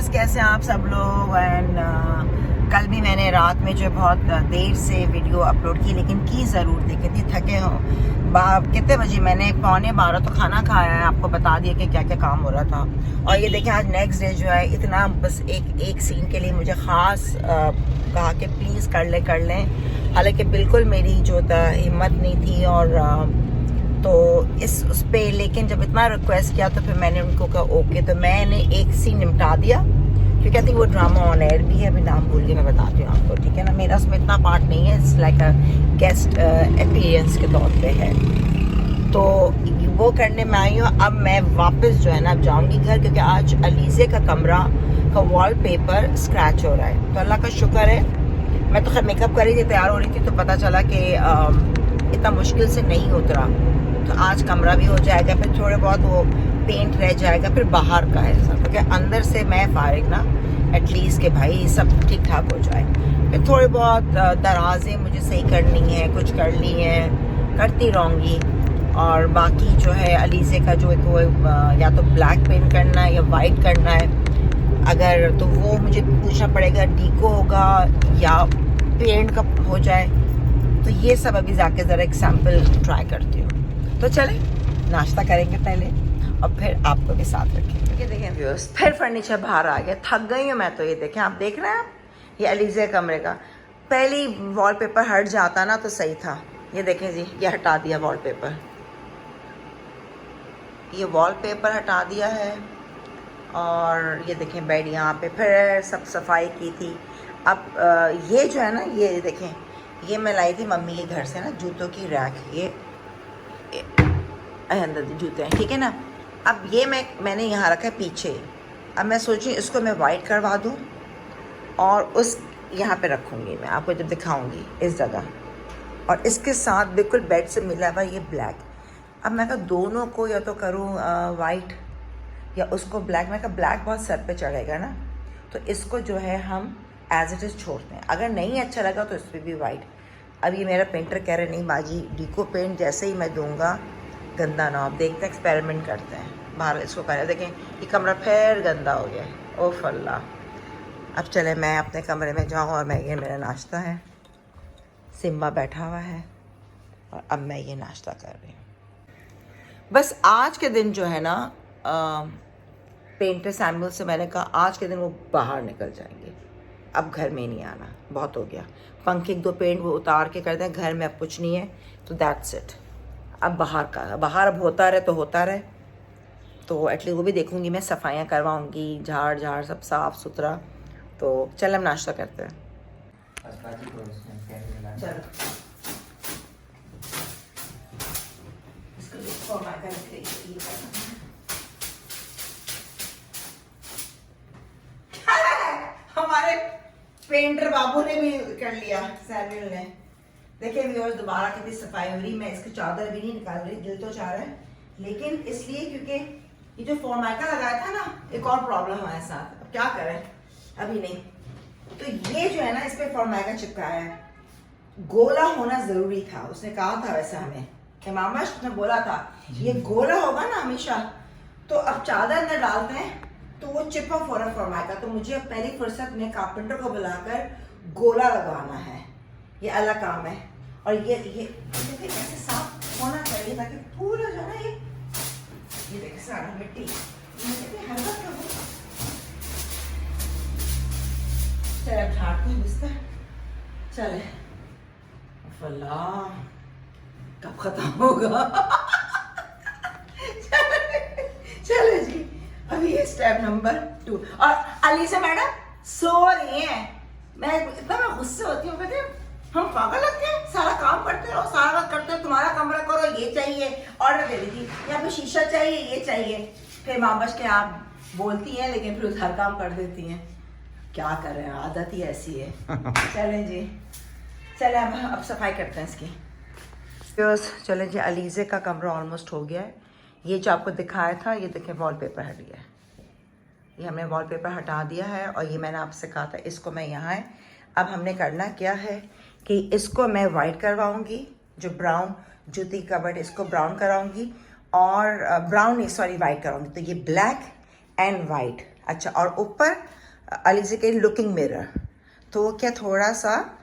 Viewers, कैसे हैं आप सब लोग। एंड कल भी मैंने रात में जो बहुत देर से वीडियो अपलोड की, लेकिन की ज़रूर थी, कितनी थके हों। कितने बजे मैंने 11:15 तो खाना खाया है, आपको बता दिया कि क्या क्या काम हो रहा था। और ये देखें आज नेक्स्ट डे जो है, इतना बस एक सीन के लिए मुझे ख़ास कहा कि प्लीज़ कर लें। हालांकि बिल्कुल मेरी जो हिम्मत नहीं थी और तो उस पे, लेकिन जब इतना रिक्वेस्ट किया तो फिर मैंने उनको कहा ओके। तो मैंने एक सीन निपटा दिया, क्योंकि आई थिंक वो ड्रामा ऑन एयर भी है, अभी नाम भूल के मैं बताती हूँ आपको, ठीक है ना। मेरा उसमें इतना पार्ट नहीं है, it's like a guest appearance के तौर पे है। तो वो करने में आई हूँ। अब मैं वापस जो है ना, अब जाऊँगी घर, क्योंकि आज अलीज़े का कमरा का वॉलपेपर स्क्रैच हो रहा है। तो अल्लाह का शुक्र है, मैं तो खैर मेकअप कर रही थी, तैयार हो रही थी, तो पता चला कि इतना मुश्किल से नहीं उतरा। तो आज कमरा भी हो जाएगा, फिर थोड़े बहुत वो पेंट रह जाएगा, फिर बाहर का है सब, क्योंकि अंदर से मैं फारिग ना एटलीस्ट कि भाई सब ठीक ठाक हो जाए। फिर थोड़े बहुत दराजें मुझे सही करनी है, कुछ करनी है, करती रहूँगी। और बाकी जो है अलीज़े का जो एक वो या तो ब्लैक पेंट करना है या वाइट करना है, अगर तो वो मुझे पूछना पड़ेगा डीको होगा या पेंट का हो जाए। तो ये सब अभी जाके ज़रा एक सैम्पल ट्राई करती हूँ। तो चले नाश्ता करेंगे पहले और फिर आपको भी साथ रखेंगे। ये देखें व्यूअर्स, फिर फर्नीचर बाहर आ गया, थक गई हूँ मैं तो। ये देखें, आप देख रहे हैं आप, ये अलीज़े कमरे का पहली वॉलपेपर हट जाता ना तो सही था। ये देखें जी, ये हटा दिया वॉलपेपर, ये वॉलपेपर हटा दिया है। और ये देखें बेड यहाँ पे फिर सब सफाई की थी। अब ये जो है ना, ये देखें, ये मैं लाई थी मम्मी के घर से ना, जूतों की रैक, ये अंदर जूते हैं, ठीक है ना। अब ये मैंने यहाँ रखा है पीछे। अब मैं सोची इसको मैं वाइट करवा दूँ और उस यहाँ पे रखूँगी, मैं आपको जब दिखाऊँगी इस जगह। और इसके साथ बिल्कुल बेड से मिला हुआ ये ब्लैक। अब मैं कहा दोनों को या तो करूँ वाइट या उसको ब्लैक। मैं कहा ब्लैक बहुत सर पे चढ़ेगा ना, तो इसको जो है हम एज इट इज़ छोड़ते हैं। अगर नहीं अच्छा लगा तो इस पर भी वाइट। अब ये मेरा पेंटर कह रहे नहीं बाजी, डीको पेंट जैसे ही मैं दूंगा गंदा ना हो। अब देखते हैं, एक्सपेरिमेंट करते हैं, बाहर इसको करें। देखें ये कमरा फिर गंदा हो गया है, ओफ अल्लाह। अब चले मैं अपने कमरे में जाऊँ और मैं, ये मेरा नाश्ता है, सिम्बा बैठा हुआ है और अब मैं ये नाश्ता कर रही हूँ। बस आज के दिन जो है ना, पेंटर सैमुअल से मैंने कहा आज के दिन वो बाहर निकल जाएंगे, अब घर में नहीं आना, बहुत हो गया। पंखे दो पेंट वो उतार के कर दें, घर में अब कुछ नहीं है, तो दैट्स इट। अब बाहर का, बाहर अब होता रहे तो होता रहे। तो एटलीस्ट वो भी देखूंगी मैं, सफाइयाँ करवाऊंगी, झाड़ सब साफ सुथरा। तो चल हम नाश्ता करते हैं। चलो हमारे पेंटर बाबू ने भी कर लिया, सैमुअल ने। देखिए व्यूअर्स, दोबारा कितनी सफाई हो रही। मैं इसकी चादर भी नहीं निकाल रही, दिल तो चाह रहा है, लेकिन इसलिए क्योंकि ये जो फॉर्माइका लगाया था ना, एक और प्रॉब्लम हमारे साथ, अब क्या करें, अभी नहीं। तो ये जो है ना, इस पे फॉर्माइका चिपकाया है, गोला होना जरूरी था। उसने कहा था वैसे हमें, इमामश ने बोला था ये गोला होगा ना हमेशा, तो अब चादर अंदर डालते हैं तो वो चिपा फौरन फॉर्माइका। तो मुझे अब पहली फुर्सत में कारपेंटर को बुलाकर गोला लगवाना है, ये अलग काम है। और ये देखिए कैसे साफ होना चाहिए ताकि पूरा जो है ये देखिए सारा मिट्टी हल्का सा हो। चले अब झाड़ते हैं बिस्तर, चले अल्लाह कब खत्म होगा। चले जी, अभी ये स्टेप नंबर 2। और अलीसा मैडम सो रही हैं। मैं गुस्से होती हूँ, कहते हम पागल लगते हैं, सारा काम करते रहो, सारा वक्त करते हो, तुम्हारा कमरा करो, ये चाहिए, ऑर्डर दे दीजिए, यहाँ पे शीशा चाहिए, ये चाहिए। फिर माँ बच के आप बोलती हैं, लेकिन फिर हर काम कर देती हैं, क्या कर रहे हैं, आदत ही ऐसी है। चलें जी, चले अब सफाई करते हैं इसकी। चलें जी, अलीज़े का कमरा ऑलमोस्ट हो गया है। ये जो आपको दिखाया था, ये देखें वॉलपेपर हट गया है, ये हमने वॉलपेपर हटा दिया है। और ये मैंने आपसे कहा था इसको मैं यहाँ है। अब हमने करना क्या है कि इसको मैं वाइट करवाऊँगी, जो ब्राउन जूती कबर्ड, इसको ब्राउन कराऊँगी, और ब्राउन नहीं सॉरी वाइट कराऊँगी। तो ये ब्लैक एंड वाइट अच्छा, और ऊपर अलीज़ा के लुकिंग मिरर, तो क्या थोड़ा सा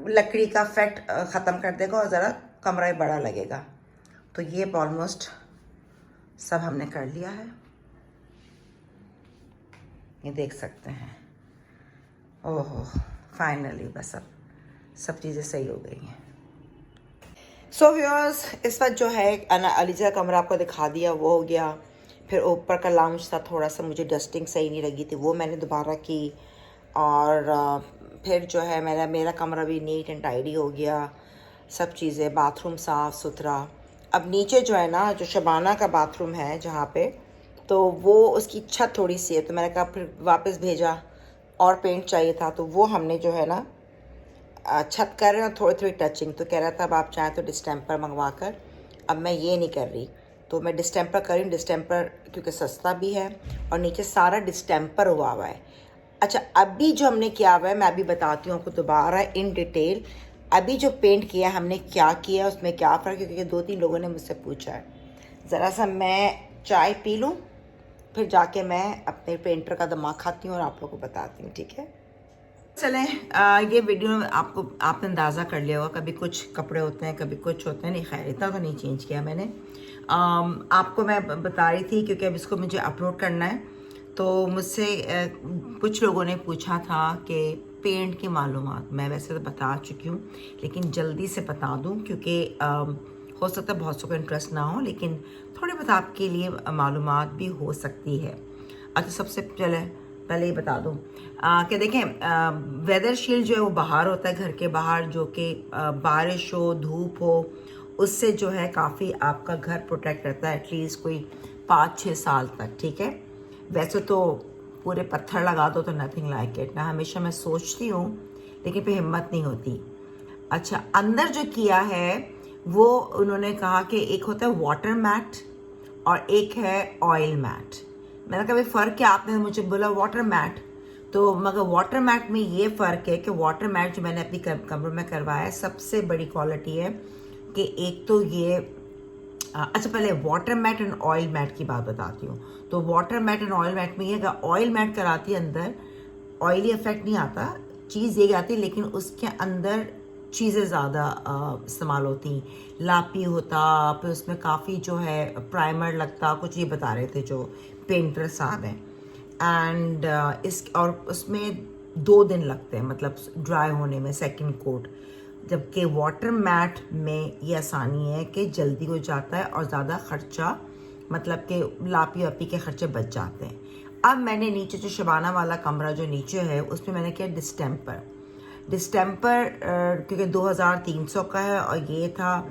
लकड़ी का इफेक्ट ख़त्म कर देगा और ज़रा कमरा बड़ा लगेगा। तो ये ऑलमोस्ट सब हमने कर लिया है, ये देख सकते हैं। ओहो, फाइनली बस अब सब चीज़ें सही हो गई हैं। सो व्यूअर्स, इस वक्त जो है अलीज़ा का कमरा आपको दिखा दिया, वो हो गया। फिर ऊपर का लाउंज था, थोड़ा सा मुझे डस्टिंग सही नहीं लगी थी, वो मैंने दोबारा की। और फिर जो है मेरा कमरा भी नीट एंड टाइडी हो गया, सब चीज़ें, बाथरूम साफ़ सुथरा। अब नीचे जो है ना, जो शबाना का बाथरूम है जहाँ पे, तो वो उसकी छत थोड़ी सी है, तो मैंने कहा फिर वापस भेजा और पेंट चाहिए था, तो वो हमने जो है ना छत कर रहे हैं थोड़ी थोड़ी टचिंग। तो कह रहा था अब आप चाहें तो डिस्टेम्पर मंगवा कर, अब मैं ये नहीं कर रही, तो मैं डिस्टेम्पर कर रही हूँ। डिस्टेम्पर क्योंकि सस्ता भी है और नीचे सारा डिस्टेम्पर हुआ हुआ है। अच्छा, अभी जो हमने किया हुआ है मैं अभी बताती हूँ आपको दोबारा इन डिटेल। अभी जो पेंट किया हमने क्या किया, उसमें क्या फ़र्क है, क्योंकि 2-3 लोगों ने मुझसे पूछा है। ज़रा सा मैं चाय पी लूँ, फिर जाके मैं अपने पेंटर का दिमाग खाती हूँ और आप लोगों को बताती हूँ, ठीक है। चलें, ये वीडियो आपने अंदाज़ा कर लिया होगा, कभी कुछ कपड़े होते हैं, कभी कुछ होते हैं। नहीं, खैर इतना तो नहीं चेंज किया मैंने। आपको मैं बता रही थी क्योंकि अब इसको मुझे अपलोड करना है, तो मुझसे कुछ लोगों ने पूछा था कि पेंट की मालूमात। मैं वैसे तो बता चुकी हूँ, लेकिन जल्दी से बता दूँ क्योंकि हो सकता है बहुत सौ को इंटरेस्ट ना हो, लेकिन थोड़ी बहुत आपके लिए मालूमात भी हो सकती है। अच्छा, सबसे पहले ये बता दूँ कि देखें, वेदर शील्ड जो है वो बाहर होता है, घर के बाहर, जो कि बारिश हो, धूप हो, उससे जो है काफ़ी आपका घर प्रोटेक्ट रहता है, एटलीस्ट कोई 5-6 साल तक, ठीक है। वैसे तो पूरे पत्थर लगा दो तो नथिंग लाइक इट ना, हमेशा मैं सोचती हूँ, लेकिन फिर हिम्मत नहीं होती। अच्छा, अंदर जो किया है वो उन्होंने कहा कि एक होता है वाटर मैट और एक है ऑयल मैट। मैंने कहा भाई फ़र्क क्या, आपने मुझे बोला वाटर मैट, तो मगर वाटर मैट में ये फ़र्क है कि वाटर मैट जो मैंने अपनी कमरे में करवाया है, सबसे बड़ी क्वालिटी है कि एक तो ये अच्छा, पहले water mat and oil mat की बात बताती हूँ। तो water mat and oil mat में ये अगर ऑयल मैट कराती है अंदर, ऑयली इफेक्ट नहीं आता, चीज़ ये आती, लेकिन उसके अंदर चीज़ें ज़्यादा इस्तेमाल होती, लापी होता, फिर उसमें काफ़ी जो है प्राइमर लगता, कुछ ये बता रहे थे जो पेंटर साहब हैं। एंड और उसमें 2 दिन लगते हैं, मतलब ड्राई होने में, सेकंड कोट। जबकि वाटर मैट में ये आसानी है कि जल्दी हो जाता है और ज़्यादा खर्चा, मतलब कि लापी वापी के खर्चे बच जाते हैं। अब मैंने नीचे जो शबाना वाला कमरा जो नीचे है, उसमें मैंने किया डिस्टेम्पर क्योंकि 2300 का है और ये था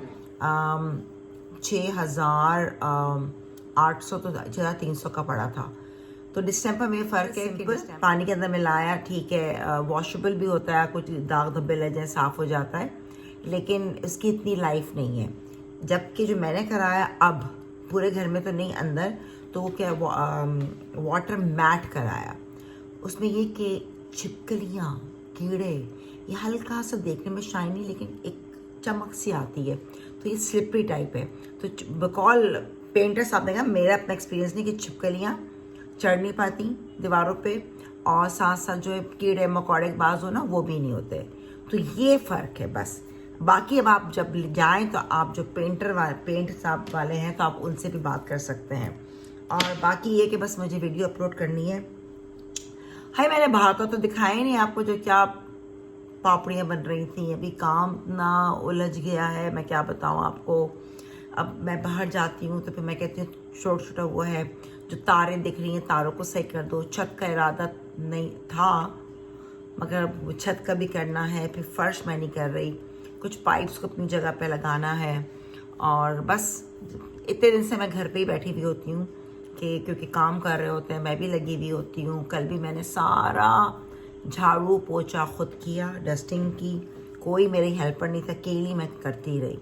6800, तो 6300 का पड़ा था। तो डिस्टेम्पर में फ़र्क है कि पानी के अंदर मिलाया, ठीक है, वॉशेबल भी होता है, कुछ दाग धब्बे लग जाए साफ़ हो जाता है, लेकिन इसकी इतनी लाइफ नहीं है। जबकि जो मैंने कराया अब पूरे घर में तो नहीं, अंदर तो वो क्या वाटर मैट कराया, उसमें ये कि छिपकलियाँ, कीड़े, ये हल्का सा देखने में शाइनी लेकिन एक चमक सी आती है, तो ये स्लिपरी टाइप है। तो बकौल पेंटर साहब ने कहा, मेरा अपना एक्सपीरियंस नहीं कि छिपकलियाँ चढ़ नहीं पाती दीवारों पे, और साथ साथ जो कीड़े मकोड़े बाज हो ना, वो भी नहीं होते। तो ये फ़र्क है बस। बाकी अब आप जब जाएं तो आप जो पेंट साहब वाले हैं, तो आप उनसे भी बात कर सकते हैं। और बाकी ये कि बस मुझे वीडियो अपलोड करनी है। हाय, मैंने बाहर का तो दिखाया ही नहीं आपको, जो क्या पापड़ियाँ बन रही थी। अभी काम ना उलझ गया है, मैं क्या बताऊँ आपको। अब मैं बाहर जाती हूँ तो फिर मैं कहती हूँ छोटा छोटा वो है, जो तारें दिख रही हैं, तारों को सही कर दो। छत का इरादा नहीं था, मगर छत का भी करना है। फिर फर्श मैं नहीं कर रही, कुछ पाइप्स को अपनी जगह पे लगाना है। और बस इतने दिन से मैं घर पे ही बैठी हुई होती हूँ कि क्योंकि काम कर रहे होते हैं, मैं भी लगी हुई होती हूँ। कल भी मैंने सारा झाड़ू पोछा खुद किया, डस्टिंग की, कोई मेरी हेल्पर नहीं था, अकेली मैं करती रही।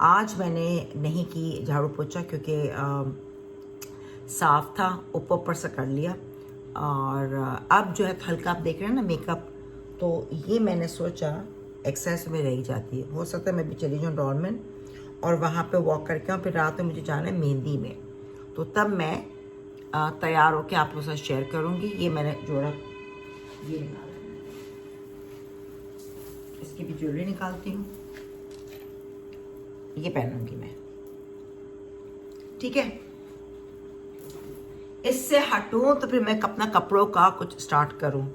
आज मैंने नहीं की झाड़ू पोछा क्योंकि साफ था, ऊपर से कर लिया। और अब जो है हल्का, आप देख रहे हैं ना मेकअप, तो ये मैंने सोचा एक्सरसाइज में रह जाती है। हो सकता है मैं भी चली जाऊँ डॉर्मन और वहाँ पे वॉक करके आऊँ, फिर रात में मुझे जाना है मेहंदी में, तो तब मैं तैयार होके आप लोगों के साथ शेयर करूँगी। ये मैंने जोड़ा, ये निकाला, इसकी भी ज्वेलरी निकालती हूँ, ये पहनूंगी मैं, ठीक है। इससे हटूं तो फिर मैं अपना कपड़ों का कुछ स्टार्ट करूं।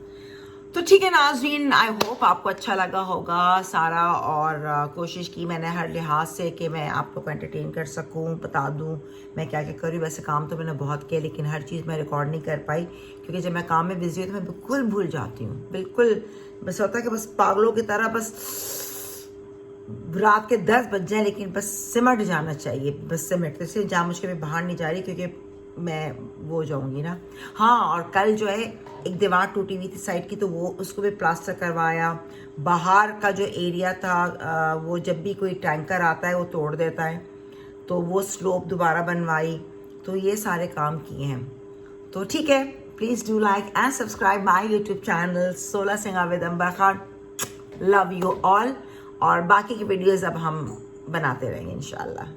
तो ठीक है नाज़रीन, आई होप आपको अच्छा लगा होगा सारा, और कोशिश की मैंने हर लिहाज से कि मैं आप लोग को एंटरटेन कर सकूं, बता दूं मैं क्या क्या करूँ। वैसे काम तो मैंने बहुत किया, लेकिन हर चीज़ मैं रिकॉर्ड नहीं कर पाई, क्योंकि जब मैं काम में बिजी हूँ तो मैं बिल्कुल भूल जाती हूँ, बिल्कुल। बस होता है कि बस पागलों की तरह बस रात के 10 बज जाए, लेकिन बस सिमट जाना चाहिए, बस सिमट। इसलिए जहाँ मुझे भी बाहर नहीं जा रही, क्योंकि मैं वो जाऊंगी ना। हाँ, और कल जो है एक दीवार टूटी हुई थी साइड की, तो वो उसको भी प्लास्टर करवाया। बाहर का जो एरिया था वो जब भी कोई टैंकर आता है वो तोड़ देता है, तो वो स्लोप दोबारा बनवाई। तो ये सारे काम किए हैं। तो ठीक है, please do like and subscribe my YouTube channel सोला सिंगा with Ambar Khan. Love you all. और बाकी की वीडियोज़ अब हम बनाते रहेंगे इंशाल्लाह।